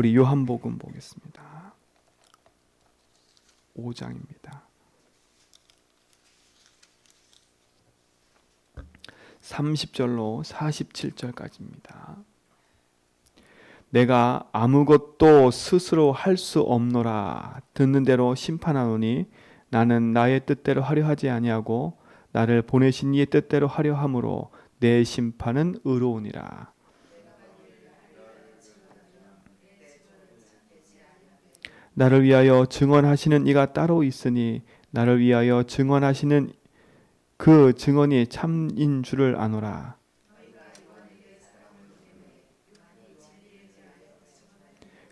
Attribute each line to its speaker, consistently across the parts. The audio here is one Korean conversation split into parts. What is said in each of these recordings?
Speaker 1: 우리 요한복음 보겠습니다. 5장입니다. 30절로 47절까지입니다. 내가 아무것도 스스로 할 수 없노라. 듣는 대로 심판하노니 나는 나의 뜻대로 하려 하지 아니하고 나를 보내신 이의 뜻대로 하려 함으로 내 심판은 의로우니라. 나를 위하여 증언하시는 이가 따로 있으니 나를 위하여 증언하시는 그 증언이 참인 줄을 아노라.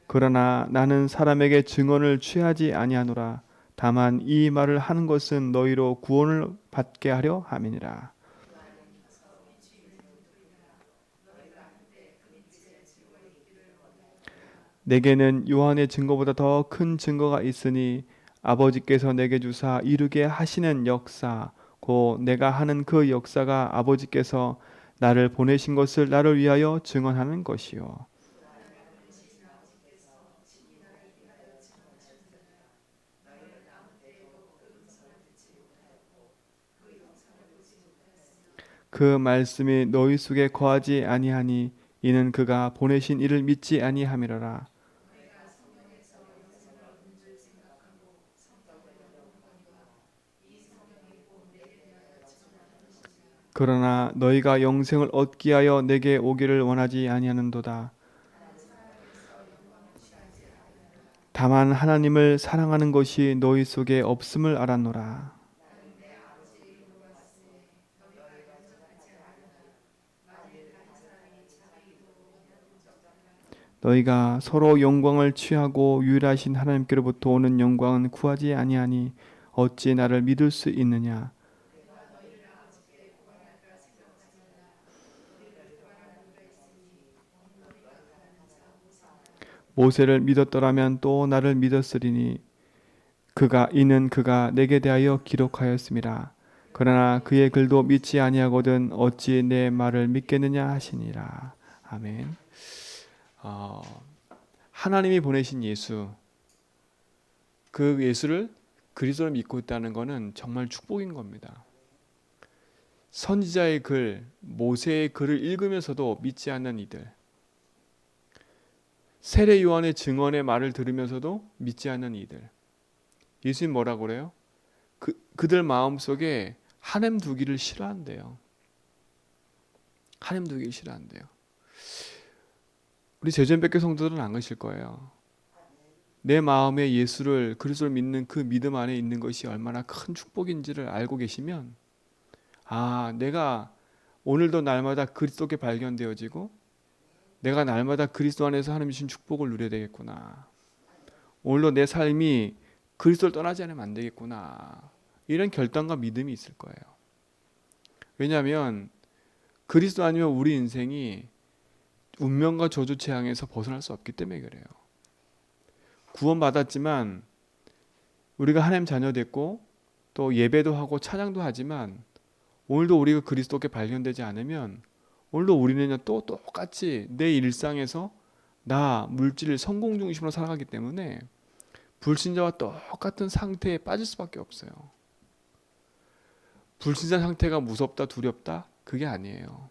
Speaker 1: 그러나 나는 사람에게 증언을 취하지 아니하노라. 다만 이 말을 하는 것은 너희로 구원을 받게 하려 함이니라. 내게는 요한의 증거보다 더 큰 증거가 있으니 아버지께서 내게 주사 이루게 하시는 역사 곧 내가 하는 그 역사가 아버지께서 나를 보내신 것을 나를 위하여 증언하는 것이요. 그 말씀이 너희 속에 거하지 아니하니 이는 그가 보내신 이를 믿지 아니함이로라. 그러나 너희가 영생을 얻기 하여 내게 오기를 원하지 아니하는도다. 다만 하나님을 사랑하는 것이 너희 속에 없음을 알았노라. 너희가 서로 영광을 취하고 유일하신 하나님께로부터 오는 영광은 구하지 아니하니 어찌 나를 믿을 수 있느냐. 모세를 믿었더라면 또 나를 믿었으리니 이는 그가 내게 대하여 기록하였음이라. 그러나 그의 글도 믿지 아니하거든 어찌 내 말을 믿겠느냐 하시니라. 아멘. 하나님이 보내신 예수, 그 예수를 그리스도를 믿고 있다는 것은 정말 축복인 겁니다. 선지자의 글, 모세의 글을 읽으면서도 믿지 않는 이들, 세례 요한의 증언의 말을 들으면서도 믿지 않는 이들, 예수님 뭐라고 그래요? 그들 마음속에 하나님 두기를 싫어한대요. 하나님 두기를 싫어한대요. 우리 제전백교 성도들은 안 그러실 거예요. 내 마음에 예수를 그리스도를 믿는 그 믿음 안에 있는 것이 얼마나 큰 축복인지를 알고 계시면 내가 오늘도 날마다 그리스도께 발견되어지고 내가 날마다 그리스도 안에서 하나님 주신 축복을 누려야 되겠구나. 오늘도 내 삶이 그리스도를 떠나지 않으면 안 되겠구나. 이런 결단과 믿음이 있을 거예요. 왜냐하면 그리스도 아니면 우리 인생이 운명과 저주 재앙에서 벗어날 수 없기 때문에 그래요. 구원받았지만 우리가 하나님 자녀 됐고 또 예배도 하고 찬양도 하지만 오늘도 우리가 그리스도께 발견되지 않으면 오늘도 우리는 또 똑같이 내 일상에서 나 물질 성공 중심으로 살아가기 때문에 불신자와 똑같은 상태에 빠질 수밖에 없어요. 불신자 상태가 무섭다 두렵다? 그게 아니에요.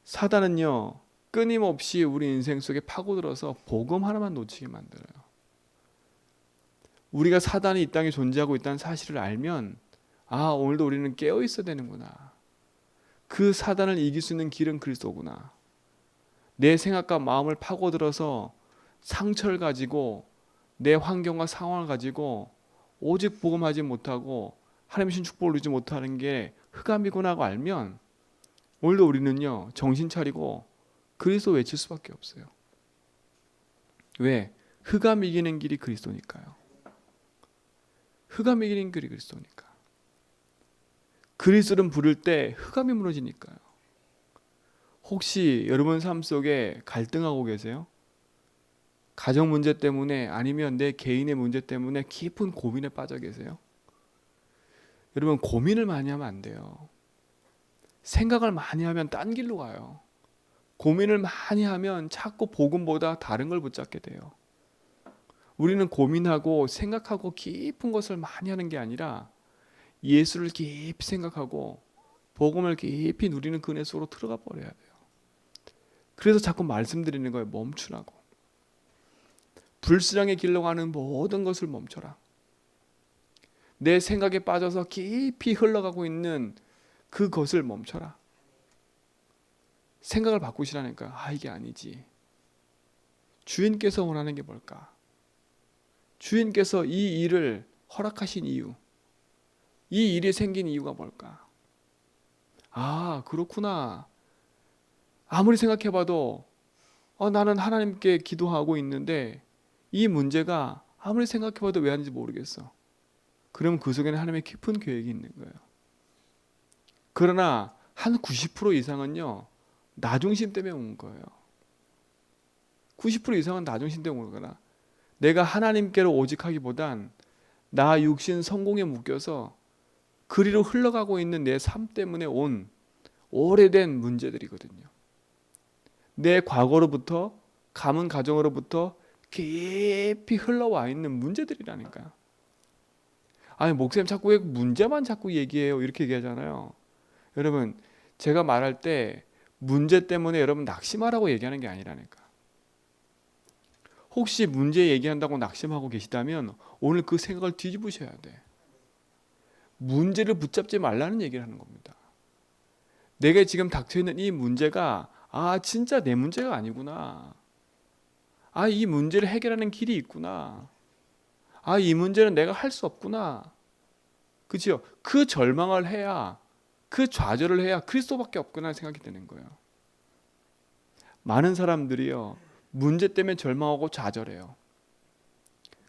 Speaker 1: 사단은요 끊임없이 우리 인생 속에 파고들어서 복음 하나만 놓치게 만들어요. 우리가 사단이 이 땅에 존재하고 있다는 사실을 알면 오늘도 우리는 깨어 있어야 되는구나. 그 사단을 이길 수 있는 길은 그리스도구나. 내 생각과 마음을 파고들어서 상처를 가지고 내 환경과 상황을 가지고 오직 복음하지 못하고 하나님의 신 축복을 누리지 못하는 게 흑암이구나 하고 알면 오늘도 우리는요 정신 차리고 그리스도 외칠 수밖에 없어요. 왜? 흑암 이기는 길이 그리스도니까요. 흑암 이기는 길이 그리스도니까. 그리스도를 부를 때 흑암이 무너지니까요. 혹시 여러분 삶 속에 갈등하고 계세요? 가정 문제 때문에 아니면 내 개인의 문제 때문에 깊은 고민에 빠져 계세요? 여러분 고민을 많이 하면 안 돼요. 생각을 많이 하면 딴 길로 가요. 고민을 많이 하면 자꾸 복음보다 다른 걸 붙잡게 돼요. 우리는 고민하고 생각하고 깊은 것을 많이 하는 게 아니라 예수를 깊이 생각하고 복음을 깊이 누리는 그 은혜 속으로 들어가 버려야 돼요. 그래서 자꾸 말씀드리는 거예요. 멈추라고. 불신앙의 길로 가는 모든 것을 멈춰라. 내 생각에 빠져서 깊이 흘러가고 있는 그것을 멈춰라. 생각을 바꾸시라니까. 이게 아니지. 주인께서 원하는 게 뭘까? 주인께서 이 일을 허락하신 이유, 이 일이 생긴 이유가 뭘까? 그렇구나. 아무리 생각해봐도 나는 하나님께 기도하고 있는데 이 문제가 아무리 생각해봐도 왜 하는지 모르겠어. 그럼 그 속에는 하나님의 깊은 계획이 있는 거예요. 그러나 한 90% 이상은요, 나 중심 때문에 온 거예요. 90% 이상은 나 중심 때문에 온 거라. 내가 하나님께로 오직하기보단 나 육신 성공에 묶여서 그리로 흘러가고 있는 내 삶 때문에 온 오래된 문제들이거든요. 내 과거로부터, 가문 가정으로부터 깊이 흘러와 있는 문제들이라니까요. 목사님 자꾸 왜 문제만 자꾸 얘기해요? 이렇게 얘기하잖아요. 여러분, 제가 말할 때 문제 때문에 여러분 낙심하라고 얘기하는 게 아니라니까. 혹시 문제 얘기한다고 낙심하고 계시다면 오늘 그 생각을 뒤집으셔야 돼. 문제를 붙잡지 말라는 얘기를 하는 겁니다. 내가 지금 닥쳐있는 이 문제가 진짜 내 문제가 아니구나. 이 문제를 해결하는 길이 있구나. 이 문제는 내가 할 수 없구나. 그렇죠? 그 절망을 해야, 그 좌절을 해야 그리스도밖에 없구나 생각이 드는 거예요. 많은 사람들이요, 문제 때문에 절망하고 좌절해요.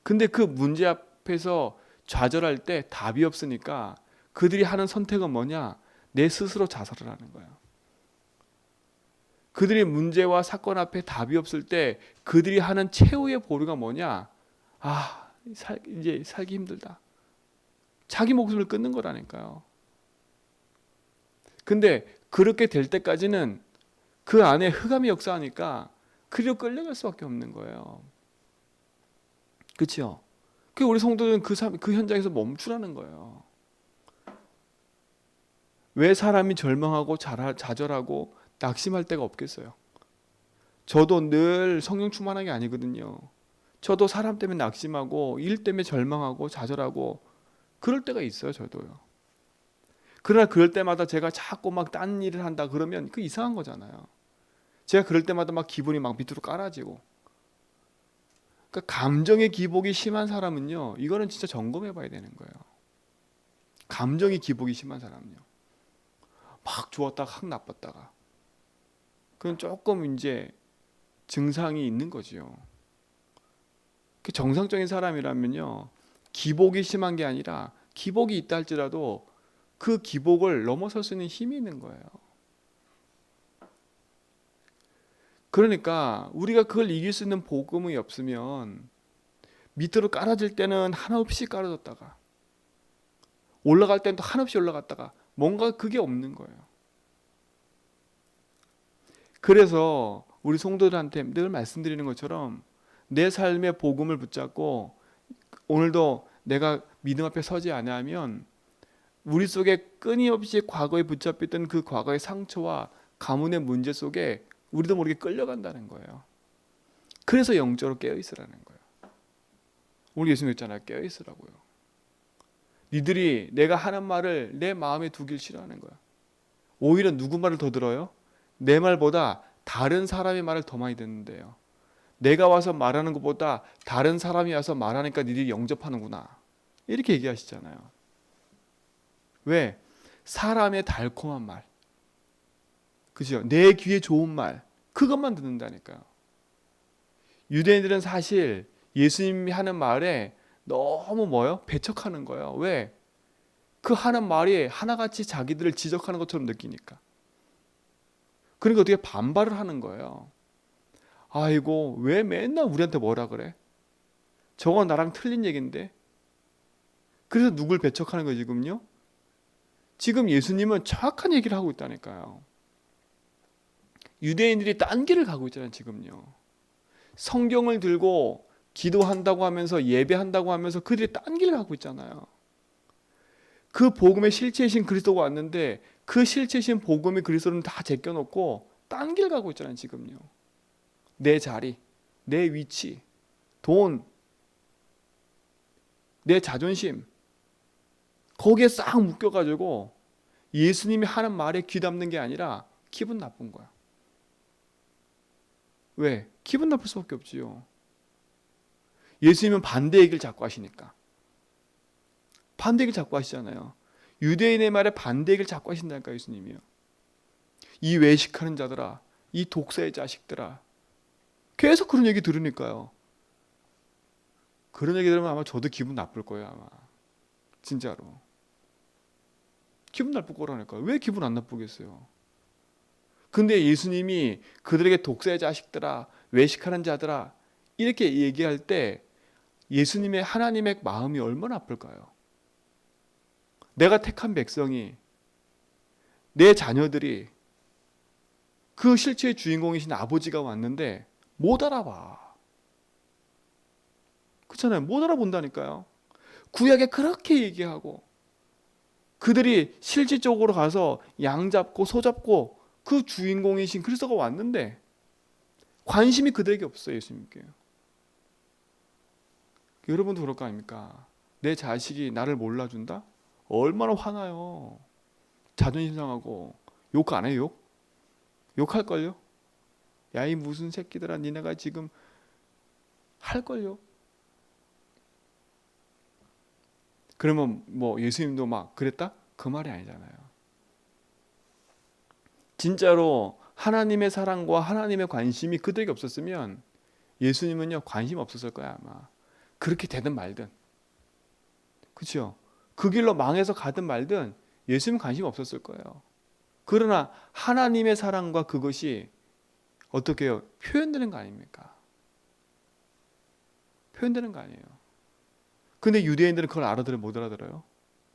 Speaker 1: 근데 그 문제 앞에서 좌절할 때 답이 없으니까 그들이 하는 선택은 뭐냐? 내 스스로 자살을 하는 거예요. 그들이 문제와 사건 앞에 답이 없을 때 그들이 하는 최후의 보루가 뭐냐? 이제 살기 힘들다. 자기 목숨을 끊는 거라니까요. 근데 그렇게 될 때까지는 그 안에 흑암이 역사하니까 그리로 끌려갈 수밖에 없는 거예요. 그렇죠? 우리 성도들은 그 현장에서 멈추라는 거예요. 왜 사람이 절망하고 좌절하고 낙심할 데가 없겠어요? 저도 늘 성령 충만한 게 아니거든요. 저도 사람 때문에 낙심하고 일 때문에 절망하고 좌절하고 그럴 때가 있어요. 저도요. 그러나 그럴 때마다 제가 자꾸 막 딴 일을 한다 그러면 그 이상한 거잖아요. 제가 그럴 때마다 막 기분이 막 밑으로 깔아지고. 그러니까 감정의 기복이 심한 사람은요, 이거는 진짜 점검해 봐야 되는 거예요. 감정의 기복이 심한 사람은요, 막 좋았다가 확 나빴다가, 그건 조금 이제 증상이 있는 거지요. 정상적인 사람이라면요, 기복이 심한 게 아니라 기복이 있다 할지라도 그 기복을 넘어설 수 있는 힘이 있는 거예요. 그러니까 우리가 그걸 이길 수 있는 복음이 없으면 밑으로 깔아질 때는 한없이 깔아졌다가 올라갈 때는 또 한없이 올라갔다가 뭔가 그게 없는 거예요. 그래서 우리 성도들한테 늘 말씀드리는 것처럼 내 삶의 복음을 붙잡고 오늘도 내가 믿음 앞에 서지 않으면 우리 속에 끊임없이 과거에 붙잡혔던 그 과거의 상처와 가문의 문제 속에 우리도 모르게 끌려간다는 거예요. 그래서 영적으로 깨어있으라는 거예요. 우리 예수님 했잖아요. 깨어있으라고요. 니들이 내가 하는 말을 내 마음에 두길 싫어하는 거야. 오히려 누구 말을 더 들어요? 내 말보다 다른 사람의 말을 더 많이 듣는데요. 내가 와서 말하는 것보다 다른 사람이 와서 말하니까 니들이 영접하는구나. 이렇게 얘기하시잖아요. 왜? 사람의 달콤한 말, 그죠? 내 귀에 좋은 말, 그것만 듣는다니까요. 유대인들은 사실 예수님이 하는 말에 너무 배척하는 거예요. 왜? 그 하는 말이 하나같이 자기들을 지적하는 것처럼 느끼니까. 그러니까 어떻게 반발을 하는 거예요. 아이고, 왜 맨날 우리한테 뭐라 그래? 저건 나랑 틀린 얘기인데. 그래서 누굴 배척하는 거예요, 지금요? 지금 예수님은 정확한 얘기를 하고 있다니까요. 유대인들이 딴 길을 가고 있잖아요, 지금요. 성경을 들고 기도한다고 하면서 예배한다고 하면서 그들이 딴 길을 가고 있잖아요. 그 복음의 실체이신 그리스도가 왔는데 그 실체이신 복음의 그리스도는 다 제껴놓고 딴 길 가고 있잖아요, 지금요. 내 자리, 내 위치, 돈, 내 자존심 거기에 싹 묶여가지고 예수님이 하는 말에 귀담는 게 아니라 기분 나쁜 거야. 왜? 기분 나쁠 수밖에 없지요. 예수님은 반대의 길 자꾸 하시니까. 반대의 길 자꾸 하시잖아요. 유대인의 말에 반대의 길 자꾸 하신다니까 예수님이요. 이 외식하는 자들아, 이 독사의 자식들아. 계속 그런 얘기 들으니까요. 그런 얘기 들으면 아마 저도 기분 나쁠 거예요, 아마. 진짜로. 기분 나쁠 거라니까요. 왜 기분 안 나쁘겠어요? 근데 예수님이 그들에게 독사의 자식들아, 외식하는 자들아 이렇게 얘기할 때 예수님의 하나님의 마음이 얼마나 아플까요? 내가 택한 백성이, 내 자녀들이 그 실체의 주인공이신 아버지가 왔는데 못 알아봐. 그렇잖아요. 못 알아본다니까요. 구약에 그렇게 얘기하고 그들이 실질적으로 가서 양 잡고 소 잡고 그 주인공이신 그리스도가 왔는데 관심이 그들에게 없어요. 예수님께. 여러분도 그럴 거 아닙니까? 내 자식이 나를 몰라준다? 얼마나 화나요. 자존심 상하고. 욕 안 해요? 욕할걸요? 야, 이 무슨 새끼들아, 니네가 지금 할걸요? 그러면 뭐 예수님도 막 그랬다? 그 말이 아니잖아요. 진짜로 하나님의 사랑과 하나님의 관심이 그들에게 없었으면 예수님은요 관심 없었을 거야 아마. 그렇게 되든 말든. 그렇죠? 그 길로 망해서 가든 말든 예수님 관심 없었을 거예요. 그러나 하나님의 사랑과 그것이 어떻게 해요? 표현되는 거 아닙니까? 표현되는 거 아니에요. 근데 유대인들은 그걸 알아들어요? 못 알아들어요?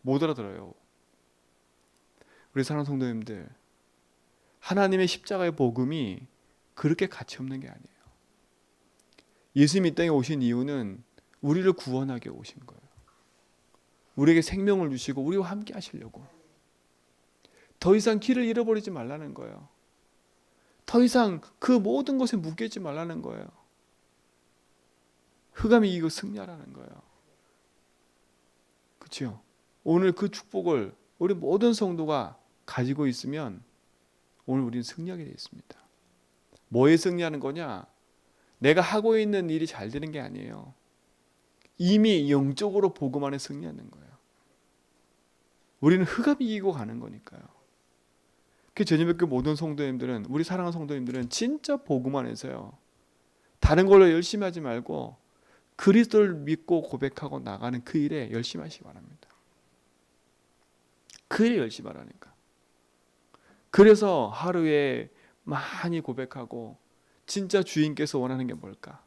Speaker 1: 못 알아들어요. 우리 사랑하는 성도님들, 하나님의 십자가의 복음이 그렇게 가치 없는 게 아니에요. 예수님이 이 땅에 오신 이유는 우리를 구원하게 오신 거예요. 우리에게 생명을 주시고 우리와 함께 하시려고. 더 이상 길을 잃어버리지 말라는 거예요. 더 이상 그 모든 것에 묶이지 말라는 거예요. 흑암이 이기고 승리하라는 거예요. 그렇죠? 오늘 그 축복을 우리 모든 성도가 가지고 있으면 오늘 우리는 승리하게 되어 있습니다. 뭐에 승리하는 거냐? 내가 하고 있는 일이 잘 되는 게 아니에요. 이미 영적으로 복음 안에 승리하는 거예요. 우리는 흑암 이기고 가는 거니까요. 그 전예배교 모든 성도님들은, 우리 사랑하는 성도님들은 진짜 복음 안에서요. 다른 걸로 열심히 하지 말고 그리스도를 믿고 고백하고 나가는 그 일에 열심히 하시기 바랍니다. 그 일에 열심히 하라니까. 그래서 하루에 많이 고백하고 진짜 주인께서 원하는 게 뭘까?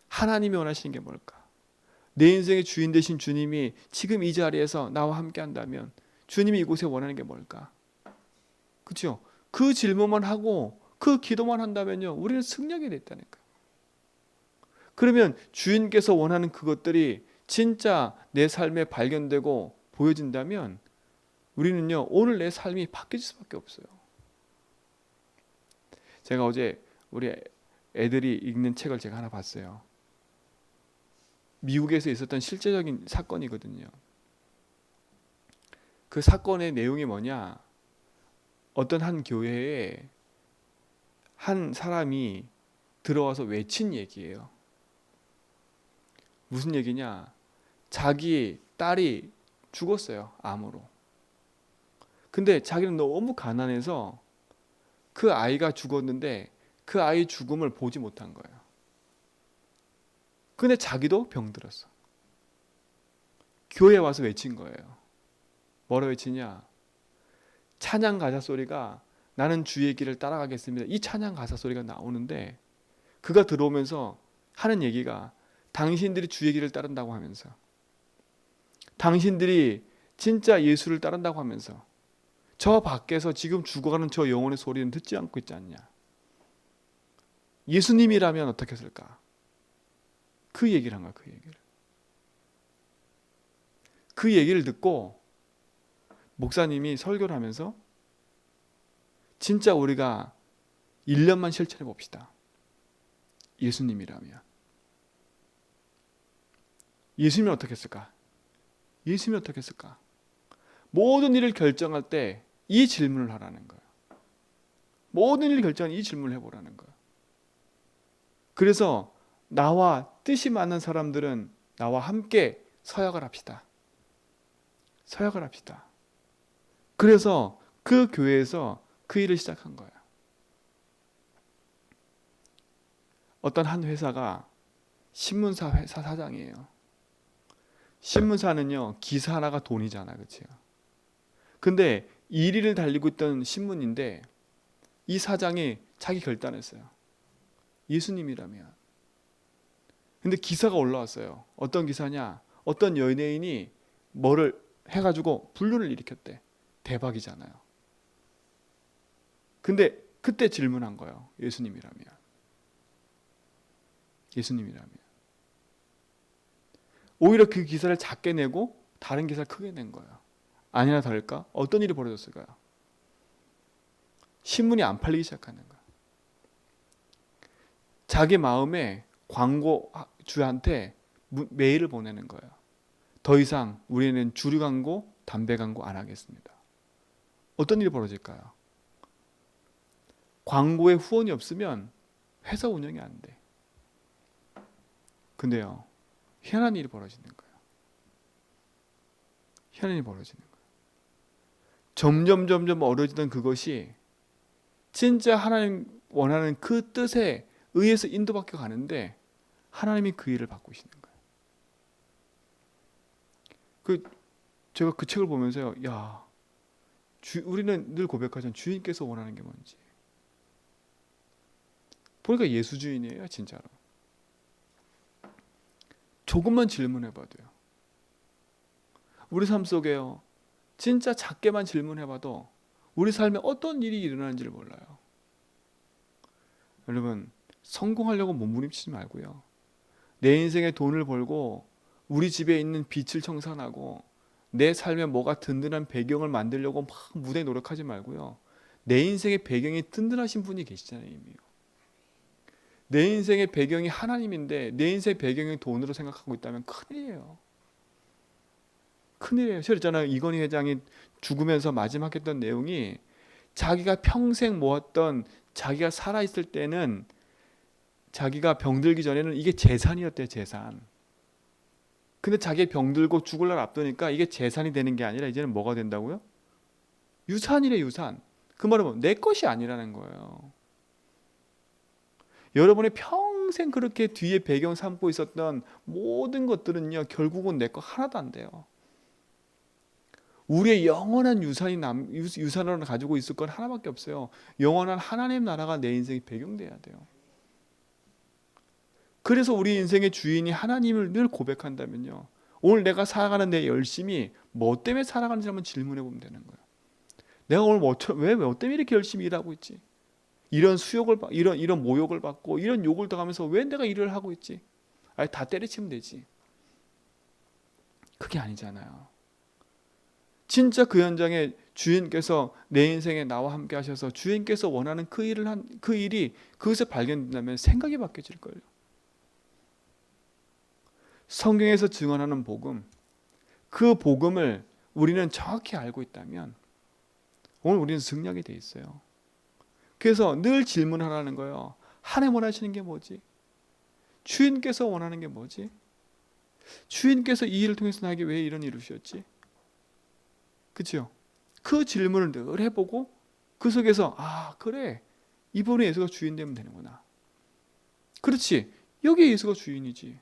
Speaker 1: 하나님이 원하시는 게 뭘까? 내 인생의 주인 되신 주님이 지금 이 자리에서 나와 함께 한다면 주님이 이곳에 원하는 게 뭘까? 그렇죠? 그 질문만 하고 그 기도만 한다면요 우리는 승리하게 됐다니까. 그러면 주인께서 원하는 그것들이 진짜 내 삶에 발견되고 보여진다면 우리는요 오늘 내 삶이 바뀌어질 수밖에 없어요. 제가 어제 우리 애들이 읽는 책을 제가 하나 봤어요. 미국에서 있었던 실제적인 사건이거든요. 그 사건의 내용이 뭐냐? 어떤 한 교회에 한 사람이 들어와서 외친 얘기예요. 무슨 얘기냐? 자기 딸이 죽었어요. 암으로. 근데 자기는 너무 가난해서 그 아이가 죽었는데 그 아이 죽음을 보지 못한 거예요. 근데 자기도 병들었어. 교회에 와서 외친 거예요. 뭐라 외치냐? 찬양 가사 소리가 나는 주의 길을 따라가겠습니다. 이 찬양 가사 소리가 나오는데 그가 들어오면서 하는 얘기가 당신들이 주의 길을 따른다고 하면서 당신들이 진짜 예수를 따른다고 하면서 저 밖에서 지금 죽어가는 저 영혼의 소리는 듣지 않고 있지 않냐. 예수님이라면 어떻게 했을까? 그 얘기를 한 거야. 그 얘기를 듣고 목사님이 설교를 하면서 진짜 우리가 1년만 실천해 봅시다. 예수님이라면. 예수님이 어떻게 했을까? 예수님이 어떻게 했을까? 모든 일을 결정할 때 이 질문을 하라는 거예요. 모든 일을 결정할 때 이 질문을 해보라는 거예요. 그래서 나와 뜻이 맞는 사람들은 나와 함께 서약을 합시다. 서약을 합시다. 그래서 그 교회에서 그 일을 시작한 거예요. 어떤 한 회사가 신문사 회사 사장이에요. 신문사는요, 기사 하나가 돈이잖아, 그렇죠? 근데 1위를 달리고 있던 신문인데 이 사장이 자기 결단했어요. 예수님이라면. 근데 기사가 올라왔어요. 어떤 기사냐? 어떤 연예인이 뭐를 해가지고 분란을 일으켰대. 대박이잖아요. 근데 그때 질문한 거예요. 예수님이라면. 예수님이라면. 오히려 그 기사를 작게 내고 다른 기사를 크게 낸 거예요. 아니나 다를까? 어떤 일이 벌어졌을까요? 신문이 안 팔리기 시작하는 거예요. 자기 마음에 광고주한테 메일을 보내는 거예요. 더 이상 우리는 주류 광고, 담배 광고 안 하겠습니다. 어떤 일이 벌어질까요? 광고에 후원이 없으면 회사 운영이 안 돼. 근데요, 희한한 일이 벌어지는 거예요. 희한한 일이 벌어지는 거예요. 점점 어려지던 그것이 진짜 하나님 원하는 그 뜻에 의해서 인도받겨 가는데 하나님이 그 일을 바꾸시는 거예요. 제가 그 책을 보면서요, 야, 우리는 늘 고백하잖아요. 주인께서 원하는 게 뭔지. 보니까 예수주인이에요, 진짜로. 조금만 질문해봐도요. 우리 삶 속에요, 진짜 작게만 질문해봐도 우리 삶에 어떤 일이 일어나는지를 몰라요. 여러분, 성공하려고 몸부림치지 말고요. 내 인생에 돈을 벌고 우리 집에 있는 빛을 청산하고 내 삶에 뭐가 든든한 배경을 만들려고 막 무대에 노력하지 말고요. 내 인생의 배경이 든든하신 분이 계시잖아요, 이미요. 내 인생의 배경이 하나님인데 내 인생의 배경이 돈으로 생각하고 있다면 큰일이에요. 큰일이에요. 그랬잖아요. 이건희 회장이 죽으면서 마지막 했던 내용이 자기가 평생 모았던, 자기가 살아있을 때는, 자기가 병들기 전에는 이게 재산이었대요. 재산. 근데 자기 병들고 죽을 날 앞두니까 이게 재산이 되는 게 아니라 이제는 뭐가 된다고요? 유산이래, 유산. 그 말은 내 것이 아니라는 거예요. 여러분의 평생 그렇게 뒤에 배경 삼고 있었던 모든 것들은요, 결국은 내 거 하나도 안 돼요. 우리의 영원한 유산으로 가지고 있을 건 하나밖에 없어요. 영원한 하나님 나라가 내 인생의 배경돼야 돼요. 그래서 우리 인생의 주인이 하나님을 늘 고백한다면요, 오늘 내가 살아가는 내 열심이 뭐 때문에 살아가는지 한번 질문해 보면 되는 거예요. 내가 오늘 왜 때문에 이렇게 열심히 일하고 있지? 이런 수욕을 이런 모욕을 받고 이런 욕을 당하면서 왜 내가 일을 하고 있지? 아니, 다 때려치면 되지. 그게 아니잖아요. 진짜 그 현장에 주인께서 내 인생에 나와 함께 하셔서 주인께서 원하는 그 일이 그것에 발견된다면 생각이 바뀌어질 거예요. 성경에서 증언하는 복음, 그 복음을 우리는 정확히 알고 있다면 오늘 우리는 승리하게 돼 있어요. 그래서 늘 질문하라는 거예요. 하나님 원하시는 게 뭐지? 주인께서 원하는 게 뭐지? 주인께서 이 일을 통해서 나에게 왜 이런 일을 주셨지? 그렇죠? 그 질문을 늘 해보고 그 속에서 그래, 이번에 예수가 주인 되면 되는구나. 그렇지, 여기 예수가 주인이지.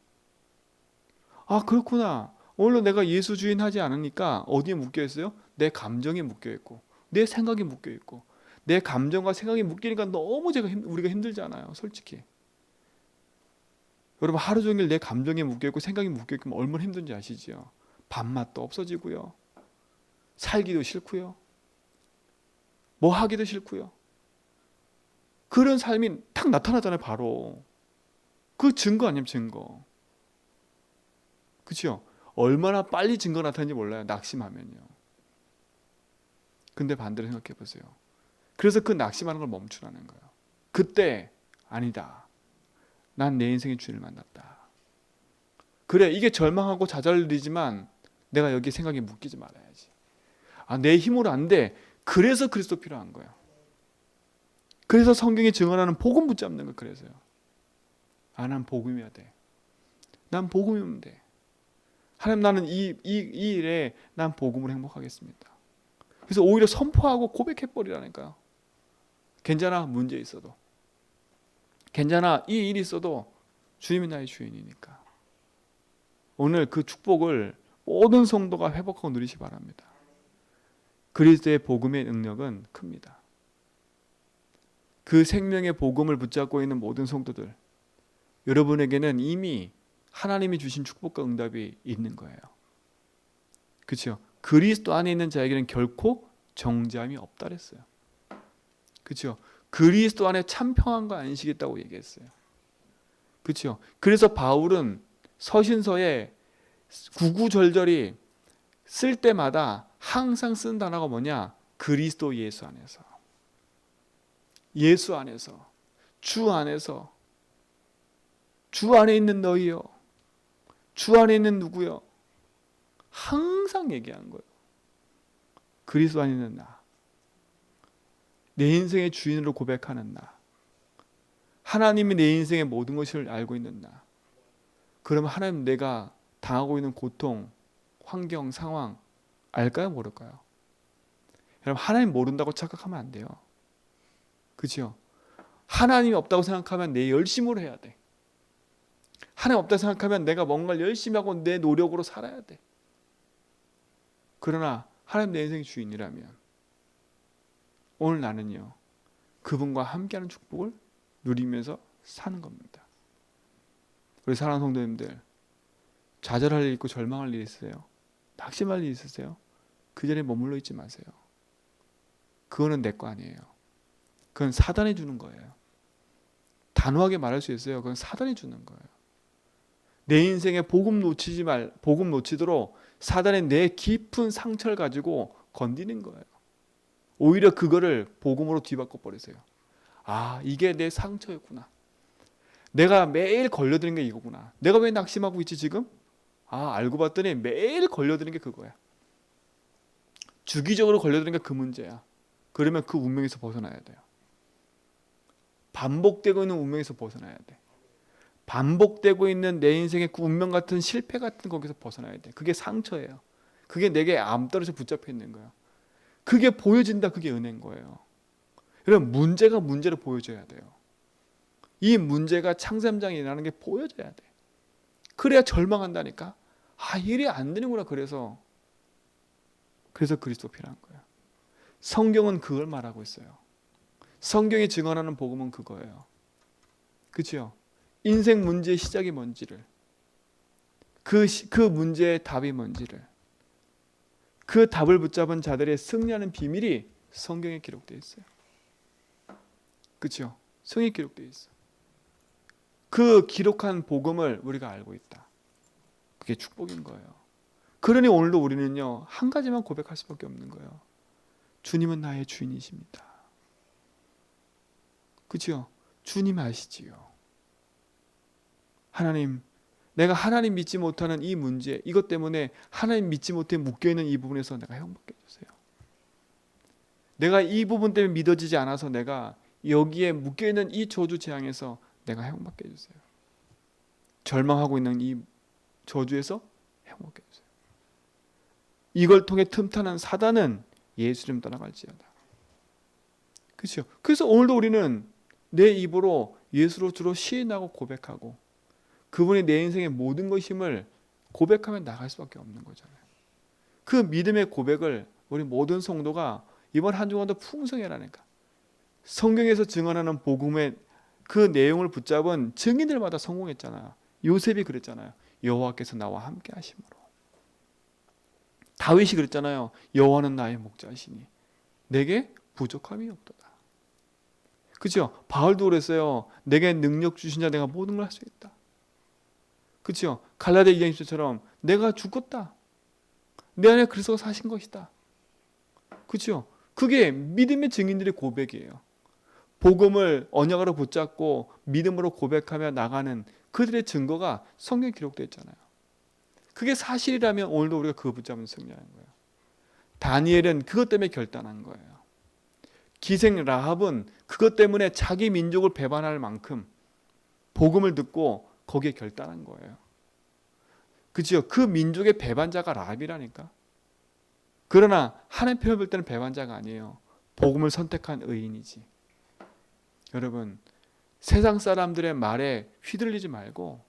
Speaker 1: 그렇구나. 오늘도 내가 예수 주인 하지 않으니까 어디에 묶여있어요? 내 감정에 묶여있고 내 생각에 묶여있고, 내 감정과 생각이 묶이니까 너무 우리가 힘들잖아요, 솔직히. 여러분, 하루 종일 내 감정에 묶여있고 생각이 묶여있으면 얼마나 힘든지 아시죠? 밥맛도 없어지고요, 살기도 싫고요. 뭐 하기도 싫고요. 그런 삶이 딱 나타나잖아요. 바로 그 증거 아니면 증거. 그렇죠? 얼마나 빨리 증거 나타나는지 몰라요. 낙심하면요. 근데 반대로 생각해 보세요. 그래서 그 낙심하는 걸 멈추라는 거예요. 그때 아니다. 난 내 인생의 주인을 만났다. 그래, 이게 절망하고 좌절이지만 내가 여기 생각에 묶이지 말아야지. 내 힘으로 안 돼. 그래서 그리스도 필요한 거예요. 그래서 성경이 증언하는 복음 붙잡는 거. 그래서요. 난 복음이어야 돼. 난 복음이면 돼. 하나님, 나는 이 일에 난 복음으로 행복하겠습니다. 그래서 오히려 선포하고 고백해버리라니까요. 괜찮아, 문제 있어도. 괜찮아, 이 일이 있어도 주님이 나의 주인이니까. 오늘 그 축복을 모든 성도가 회복하고 누리시 바랍니다. 그리스도의 복음의 능력은 큽니다. 그 생명의 복음을 붙잡고 있는 모든 성도들, 여러분에게는 이미 하나님이 주신 축복과 응답이 있는 거예요. 그렇죠? 그리스도 안에 있는 자에게는 결코 정죄함이 없다 그랬어요. 그렇죠? 그리스도 안에 참 평안과 안식이 있다고 얘기했어요. 그렇죠? 그래서 바울은 서신서에 구구절절히 쓸 때마다 항상 쓴 단어가 뭐냐? 그리스도 예수 안에서. 예수 안에서. 주 안에서. 주 안에 있는 너희요. 주 안에 있는 누구요? 항상 얘기한 거예요. 그리스도 안에 있는 나. 내 인생의 주인으로 고백하는 나. 하나님이 내 인생의 모든 것을 알고 있는 나. 그러면 하나님, 내가 당하고 있는 고통, 환경, 상황 알까요? 모를까요? 여러분, 하나님 모른다고 착각하면 안 돼요. 그렇죠? 하나님이 없다고 생각하면 내 열심으로 해야 돼. 하나님 없다고 생각하면 내가 뭔가를 열심히 하고 내 노력으로 살아야 돼. 그러나 하나님 내 인생의 주인이라면 오늘 나는요, 그분과 함께하는 축복을 누리면서 사는 겁니다. 우리 사랑하는 성도님들, 좌절할 일 있고 절망할 일 있으세요? 낙심할 일 있으세요? 그 자리에 머물러 있지 마세요. 그거는 내 거 아니에요. 그건 사단이 주는 거예요. 단호하게 말할 수 있어요. 그건 사단이 주는 거예요. 내 인생에 복음 놓치도록 사단의 내 깊은 상처를 가지고 건드리는 거예요. 오히려 그거를 복음으로 뒤바꿔 버리세요. 이게 내 상처였구나. 내가 매일 걸려드는 게 이거구나. 내가 왜 낙심하고 있지 지금? 알고 봤더니 매일 걸려드는 게 그거야. 주기적으로 걸려드는 게 그 문제야. 그러면 그 운명에서 벗어나야 돼요. 반복되고 있는 운명에서 벗어나야 돼. 반복되고 있는 내 인생의 그 운명 같은 실패 같은 거기서 벗어나야 돼. 그게 상처예요. 그게 내게 암떨어져 붙잡혀 있는 거야. 그게 보여진다. 그게 은혜인 거예요. 여러분, 문제가 문제로 보여져야 돼요. 이 문제가 창세장에 일어나는 게 보여져야 돼. 그래야 절망한다니까. 일이 안 되는구나. 그래서 그리스도 필요한 거예요. 성경은 그걸 말하고 있어요. 성경이 증언하는 복음은 그거예요. 그렇죠? 인생 문제의 시작이 뭔지를, 그 문제의 답이 뭔지를, 그 답을 붙잡은 자들의 승리하는 비밀이 성경에 기록되어 있어요. 그렇죠? 성경에 기록되어 있어. 그 기록한 복음을 우리가 알고 있다. 그게 축복인 거예요. 그러니 오늘도 우리는요, 한 가지만 고백할 수밖에 없는 거예요. 주님은 나의 주인이십니다. 그렇죠? 주님 아시지요. 하나님, 내가 하나님 믿지 못하는 이 문제, 이것 때문에 하나님 믿지 못해 묶여있는 이 부분에서 내가 회복받게 해주세요. 내가 이 부분 때문에 믿어지지 않아서 내가 여기에 묶여있는 이 저주 재앙에서 내가 회복받게 해주세요. 절망하고 있는 이 저주에서 회복받게 해주세요. 이걸 통해 틈타는 사단은 예수님 떠나갈지어다. 그렇죠? 그래서 오늘도 우리는 내 입으로 예수로 주로 시인하고 고백하고 그분이 내 인생의 모든 것임을 고백하며 나갈 수밖에 없는 거잖아요. 그 믿음의 고백을 우리 모든 성도가 이번 한 주간도 풍성히 하라니까. 성경에서 증언하는 복음의 그 내용을 붙잡은 증인들마다 성공했잖아요. 요셉이 그랬잖아요. 여호와께서 나와 함께 하심으로. 다윗이 그랬잖아요. 여호와는 나의 목자시니 내게 부족함이 없도다. 그죠? 바울도 그랬어요. 내게 능력 주신 자 내가 모든 걸 할 수 있다. 그죠? 갈라디아 2장 10절처럼 내가 죽었다. 내 안에 그리스도가 사신 것이다. 그죠? 그게 믿음의 증인들의 고백이에요. 복음을 언약으로 붙잡고 믿음으로 고백하며 나가는 그들의 증거가 성경에 기록되어 있잖아요. 그게 사실이라면 오늘도 우리가 그거 붙잡으면 승리하는 거예요. 다니엘은 그것 때문에 결단한 거예요. 기생 라합은 그것 때문에 자기 민족을 배반할 만큼 복음을 듣고 거기에 결단한 거예요. 그죠? 그 민족의 배반자가 라합이라니까. 그러나 하나님 편을 볼 때는 배반자가 아니에요. 복음을 선택한 의인이지. 여러분, 세상 사람들의 말에 휘둘리지 말고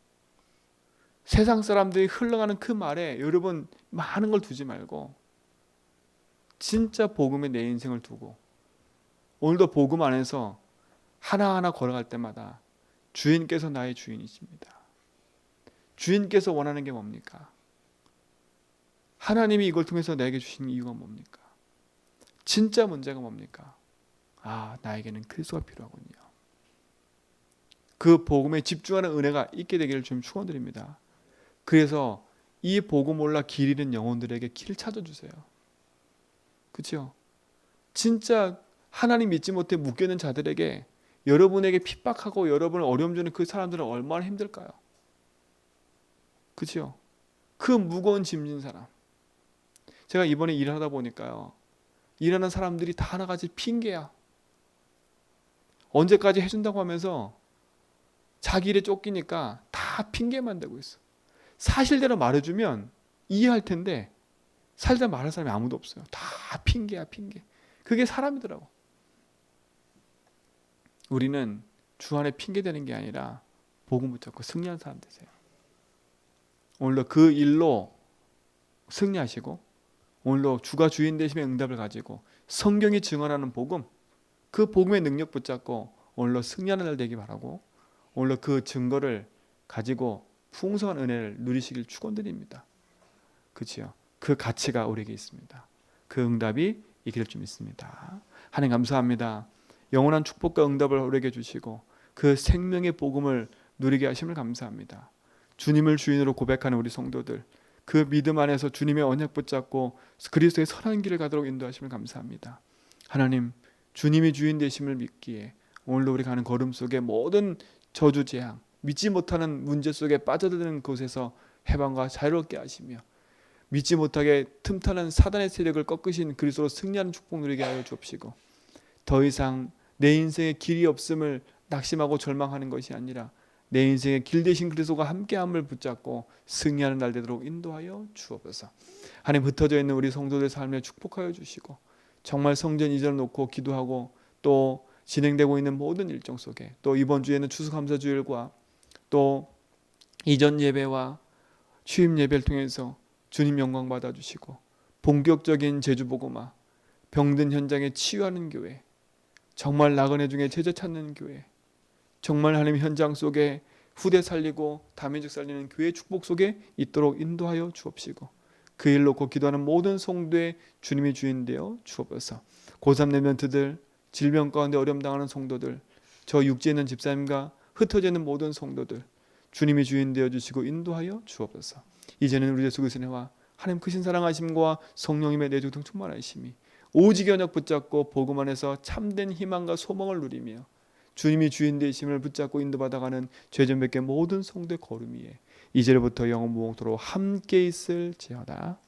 Speaker 1: 세상 사람들이 흘러가는 그 말에 여러분 많은 걸 두지 말고 진짜 복음에 내 인생을 두고 오늘도 복음 안에서 하나하나 걸어갈 때마다 주인께서 나의 주인이십니다. 주인께서 원하는 게 뭡니까? 하나님이 이걸 통해서 내게 주신 이유가 뭡니까? 진짜 문제가 뭡니까? 나에게는 그리스도가 필요하군요. 그 복음에 집중하는 은혜가 있게 되기를 주님 축원드립니다. 그래서 이 복음 몰라 길 잃은 영혼들에게 길을 찾아주세요. 그렇죠? 진짜 하나님 믿지 못해 묶여있는 자들에게 여러분에게 핍박하고 여러분을 어려움 주는 그 사람들은 얼마나 힘들까요? 그렇죠? 그 무거운 짐진 사람. 제가 이번에 일하다 보니까요. 일하는 사람들이 다 하나같이 핑계야. 언제까지 해준다고 하면서 자기 일에 쫓기니까 다 핑계만 대고 있어. 사실대로 말해주면 이해할 텐데 사실대로 말할 사람이 아무도 없어요. 다 핑계야, 핑계. 그게 사람이더라고. 우리는 주 안에 핑계대는 게 아니라 복음 붙잡고 승리한 사람 되세요. 오늘도 그 일로 승리하시고 오늘도 주가 주인 되심의 응답을 가지고 성경이 증언하는 복음, 그 복음의 능력 붙잡고 오늘도 승리하는 날 되기 바라고 오늘도 그 증거를 가지고 풍성한 은혜를 누리시길 축원드립니다. 그렇죠? 그 가치가 우리에게 있습니다. 그 응답이 있길 줄 믿습니다. 하나님 감사합니다. 영원한 축복과 응답을 우리에게 주시고 그 생명의 복음을 누리게 하심을 감사합니다. 주님을 주인으로 고백하는 우리 성도들, 그 믿음 안에서 주님의 언약 붙잡고 그리스도의 선한 길을 가도록 인도하심을 감사합니다. 하나님, 주님이 주인 되심을 믿기에 오늘도 우리 가는 걸음 속에 모든 저주 재앙, 믿지 못하는 문제 속에 빠져드는 곳에서 해방과 자유롭게 하시며 믿지 못하게 틈타는 사단의 세력을 꺾으신 그리스도로 승리하는 축복 누리게 하여 주옵시고 더 이상 내 인생에 길이 없음을 낙심하고 절망하는 것이 아니라 내 인생에 길 대신 그리스도가 함께함을 붙잡고 승리하는 날 되도록 인도하여 주옵소서. 하나님, 흩어져 있는 우리 성도들 삶에 축복하여 주시고 정말 성전 이전을 놓고 기도하고 또 진행되고 있는 모든 일정 속에 또 이번 주에는 추수감사주일과 또 이전 예배와 취임 예배를 통해서 주님 영광 받아주시고 본격적인 제주복음화, 병든 현장에 치유하는 교회, 정말 나그네 중에 제자 찾는 교회, 정말 하나님 현장 속에 후대 살리고 다민족 살리는 교회 축복 속에 있도록 인도하여 주옵시고 그 일 놓고 기도하는 모든 성도의 주님이 주인 되어 주옵소서. 고3 랩런트들, 질병 가운데 어려움 당하는 성도들, 저 육지에 있는 집사님과 흩어져 있는 모든 성도들 주님이 주인 되어 주시고 인도하여 주옵소서. 이제는 우리 예수 그리스도와 하나님 크신 사랑하심과 성령님의 내주등 충만하심이 오직 언약 붙잡고 복음 안에서 참된 희망과 소망을 누리며 주님이 주인 되심을 붙잡고 인도받아가는 죄전백계 모든 성도의 걸음 위에 이제부터 영원 무궁토록 함께 있을지어다.